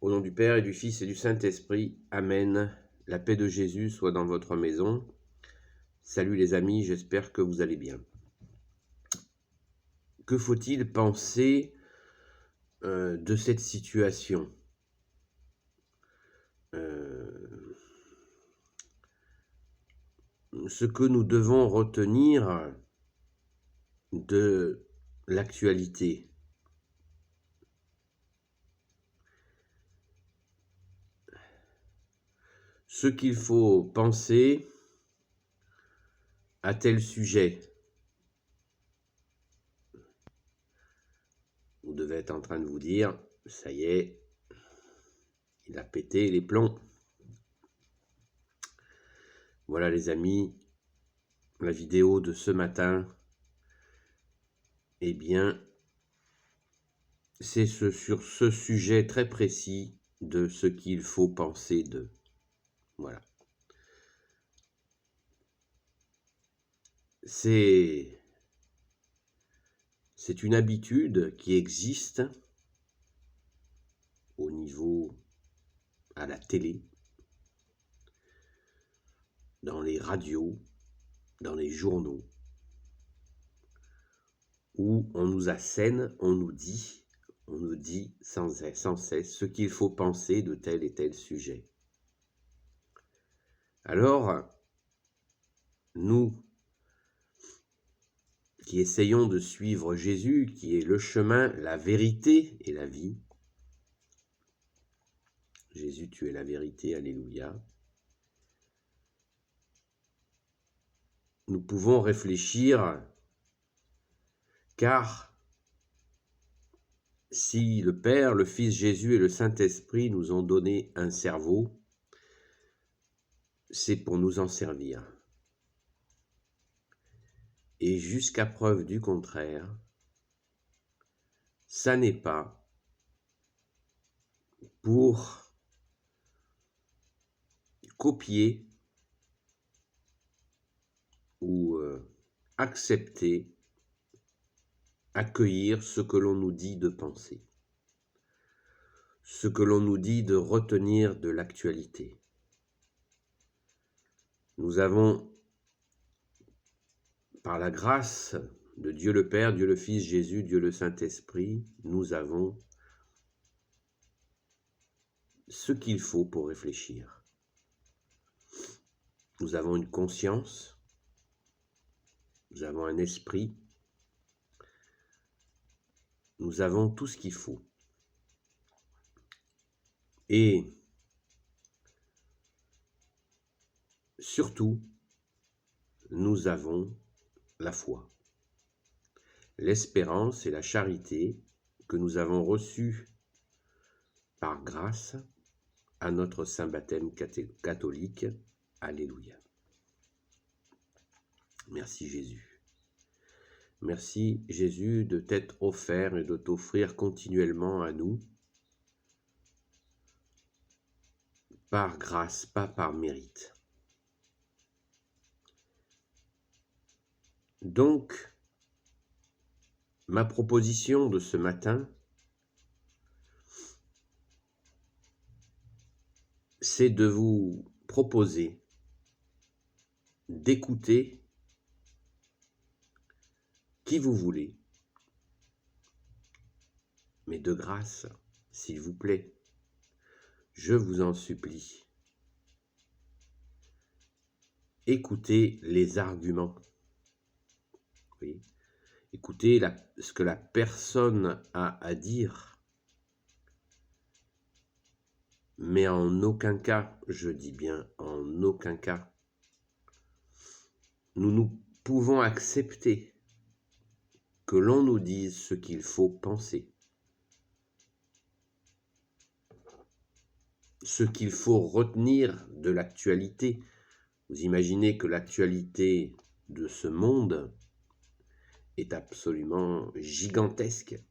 Au nom du Père et du Fils et du Saint-Esprit, Amen. La paix de Jésus soit dans votre maison. Salut les amis, j'espère que vous allez bien. Que faut-il penser de cette situation? Ce que nous devons retenir de l'actualité. Ce qu'il faut penser à tel sujet. Vous devez être en train de vous dire, ça y est, il a pété les plombs. Voilà les amis, la vidéo de ce matin, eh bien, c'est sur ce sujet très précis de ce qu'il faut penser de. Voilà. C'est une habitude qui existe au niveau à la télé, dans les radios, dans les journaux, où on nous assène, on nous dit sans cesse ce qu'il faut penser de tel et tel sujet. Alors, nous qui essayons de suivre Jésus, qui est le chemin, la vérité et la vie. Jésus, tu es la vérité, alléluia. Nous pouvons réfléchir, car si le Père, le Fils Jésus et le Saint-Esprit nous ont donné un cerveau, c'est pour nous en servir. Et jusqu'à preuve du contraire, ça n'est pas pour copier ou accepter, accueillir ce que l'on nous dit de penser, ce que l'on nous dit de retenir de l'actualité. Nous avons, par la grâce de Dieu le Père, Dieu le Fils, Jésus, Dieu le Saint-Esprit, nous avons ce qu'il faut pour réfléchir. Nous avons une conscience, nous avons un esprit, nous avons tout ce qu'il faut. Et surtout, nous avons la foi, l'espérance et la charité que nous avons reçues par grâce à notre saint baptême catholique. Alléluia. Merci Jésus. Merci Jésus de t'être offert et de t'offrir continuellement à nous, par grâce, pas par mérite. Donc, ma proposition de ce matin, c'est de vous proposer d'écouter qui vous voulez, mais de grâce, s'il vous plaît, je vous en supplie, écoutez les arguments. Oui. Écoutez ce que la personne a à dire, mais en aucun cas, je dis bien en aucun cas, nous pouvons accepter que l'on nous dise ce qu'il faut penser, ce qu'il faut retenir de l'actualité. Vous imaginez que l'actualité de ce monde est absolument gigantesque.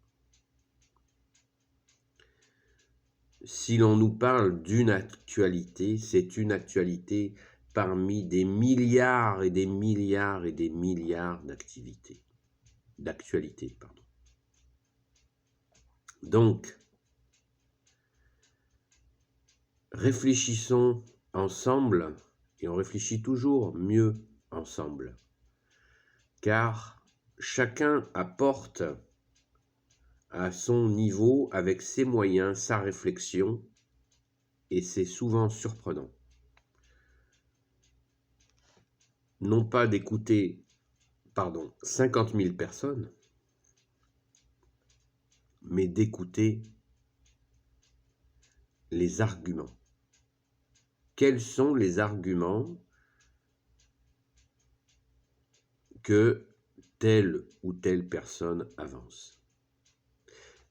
Si l'on nous parle d'une actualité, c'est une actualité parmi des milliards et des milliards et des milliards d'actualités. Donc, Réfléchissons ensemble, et on réfléchit toujours mieux ensemble, car chacun apporte à son niveau, avec ses moyens, sa réflexion, et c'est souvent surprenant. Non pas d'écouter, 50 000 personnes, mais d'écouter les arguments. Quels sont les arguments que telle ou telle personne avance?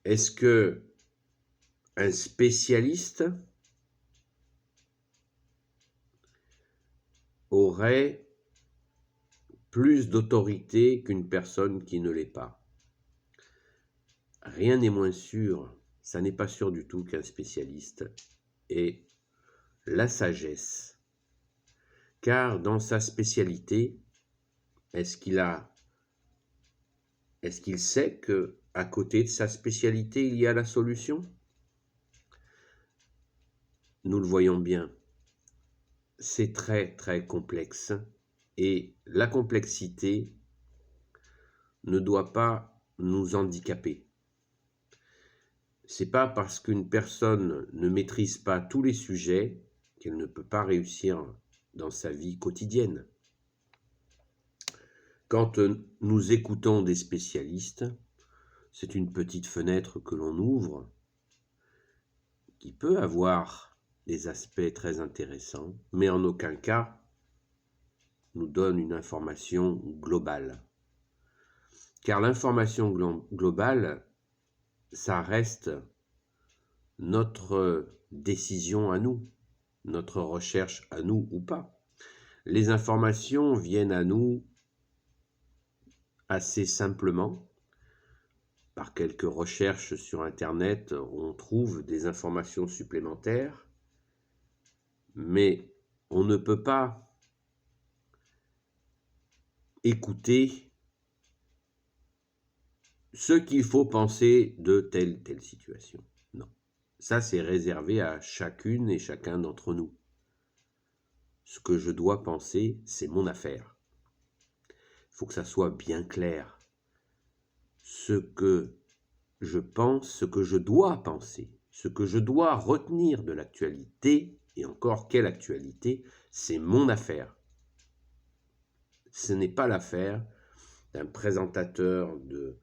Est-ce que un spécialiste aurait plus d'autorité qu'une personne qui ne l'est pas? Rien n'est moins sûr, ça n'est pas sûr du tout qu'un spécialiste ait la sagesse, car dans sa spécialité, est-ce qu'il sait que à côté de sa spécialité, il y a la solution? Nous le voyons bien, c'est très très complexe, et la complexité ne doit pas nous handicaper. C'est pas parce qu'une personne ne maîtrise pas tous les sujets qu'elle ne peut pas réussir dans sa vie quotidienne. Quand nous écoutons des spécialistes, c'est une petite fenêtre que l'on ouvre qui peut avoir des aspects très intéressants, mais en aucun cas nous donne une information globale. Car l'information globale, ça reste notre décision à nous, notre recherche à nous ou pas. Les informations viennent à nous assez simplement. Par quelques recherches sur Internet, on trouve des informations supplémentaires, mais on ne peut pas écouter ce qu'il faut penser de telle situation. Non, ça c'est réservé à chacune et chacun d'entre nous. Ce que je dois penser, c'est mon affaire. Il faut que ça soit bien clair. Ce que je pense, ce que je dois penser, ce que je dois retenir de l'actualité, et encore quelle actualité, c'est mon affaire. Ce n'est pas l'affaire d'un présentateur de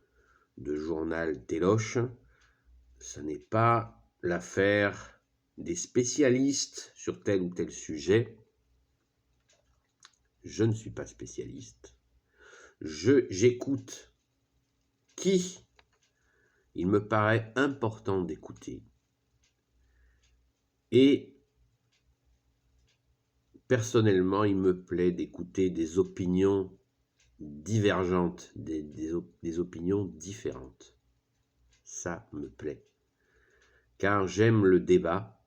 journal téloche, ce n'est pas l'affaire des spécialistes sur tel ou tel sujet. Je ne suis pas spécialiste. J'écoute qui il me paraît important d'écouter. Et personnellement, il me plaît d'écouter des opinions divergentes, des opinions différentes. Ça me plaît. Car j'aime le débat,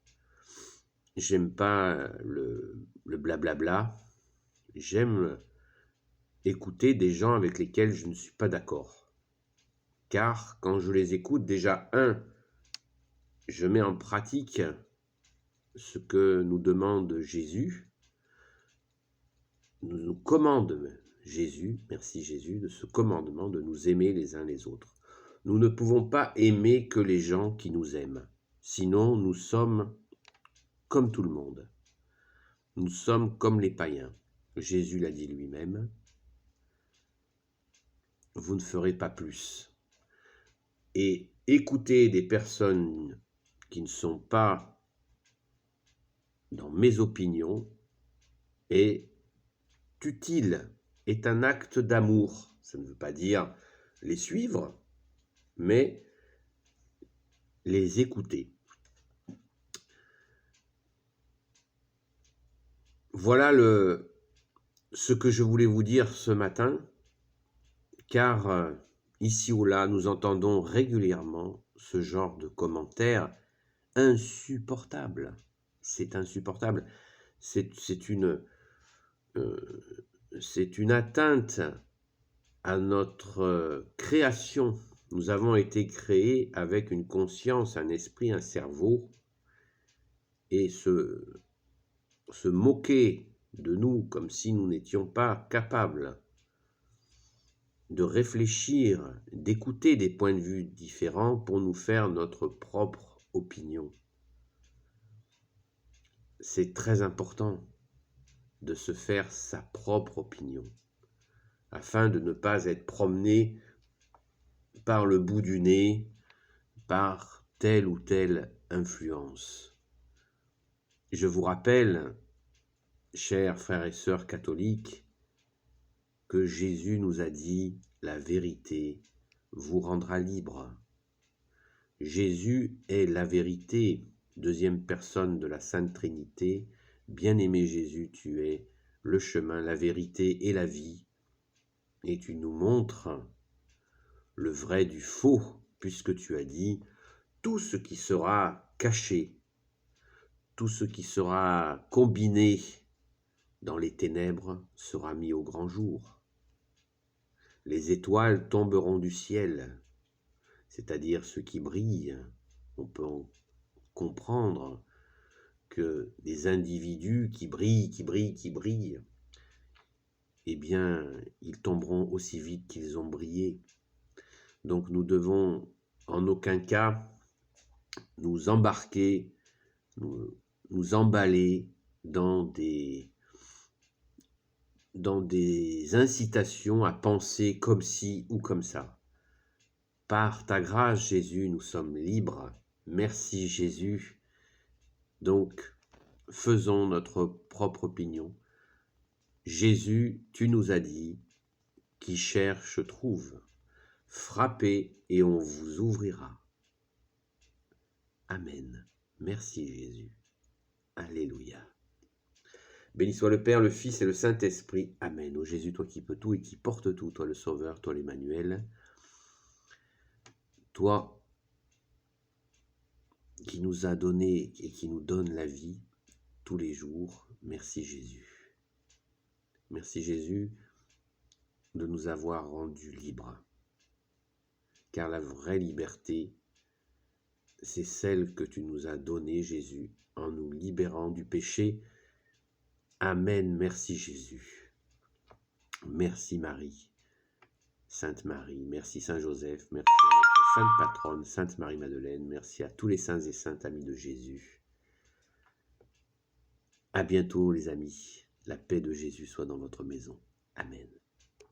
j'aime pas le blablabla, j'aime écouter des gens avec lesquels je ne suis pas d'accord. Car quand je les écoute, déjà, je mets en pratique ce que nous demande Jésus, nous commande Jésus, merci Jésus, de ce commandement de nous aimer les uns les autres. Nous ne pouvons pas aimer que les gens qui nous aiment, sinon nous sommes comme tout le monde. Nous sommes comme les païens. Jésus l'a dit lui-même, vous ne ferez pas plus. Et écouter des personnes qui ne sont pas dans mes opinions est utile, est un acte d'amour. Ça ne veut pas dire les suivre, mais les écouter. Voilà ce que je voulais vous dire ce matin, car ici ou là, nous entendons régulièrement ce genre de commentaires insupportables. C'est insupportable. C'est une atteinte à notre création. Nous avons été créés avec une conscience, un esprit, un cerveau, et se moquer de nous comme si nous n'étions pas capables de réfléchir, d'écouter des points de vue différents pour nous faire notre propre opinion. C'est très important de se faire sa propre opinion, afin de ne pas être promené par le bout du nez, par telle ou telle influence. Je vous rappelle, chers frères et sœurs catholiques, que Jésus nous a dit « La vérité vous rendra libre ». Jésus est la vérité, deuxième personne de la Sainte Trinité. Bien-aimé Jésus, tu es le chemin, la vérité et la vie, et tu nous montres le vrai du faux, puisque tu as dit « Tout ce qui sera caché, tout ce qui sera combiné dans les ténèbres sera mis au grand jour. Les étoiles tomberont du ciel, c'est-à-dire ce qui brille. » On peut en comprendre que des individus qui brillent, eh bien, ils tomberont aussi vite qu'ils ont brillé. Donc nous devons en aucun cas nous embarquer, nous emballer dans des incitations à penser comme ci ou comme ça. Par ta grâce, Jésus, nous sommes libres. Merci Jésus. Donc, faisons notre propre opinion. Jésus, tu nous as dit, qui cherche trouve. Frappez et on vous ouvrira. Amen. Merci Jésus. Alléluia. Béni soit le Père, le Fils et le Saint-Esprit. Amen. Ô Jésus, toi qui peux tout et qui porte tout, toi le Sauveur, toi l'Emmanuel, toi qui nous as donné et qui nous donne la vie tous les jours. Merci Jésus. Merci Jésus de nous avoir rendus libres. Car la vraie liberté, c'est celle que tu nous as donnée, Jésus, en nous libérant du péché. Amen. Merci Jésus. Merci Marie, Sainte Marie, merci Saint Joseph, merci à notre Sainte Patronne, Sainte Marie-Madeleine, merci à tous les saints et saintes amis de Jésus. À bientôt les amis, la paix de Jésus soit dans votre maison. Amen.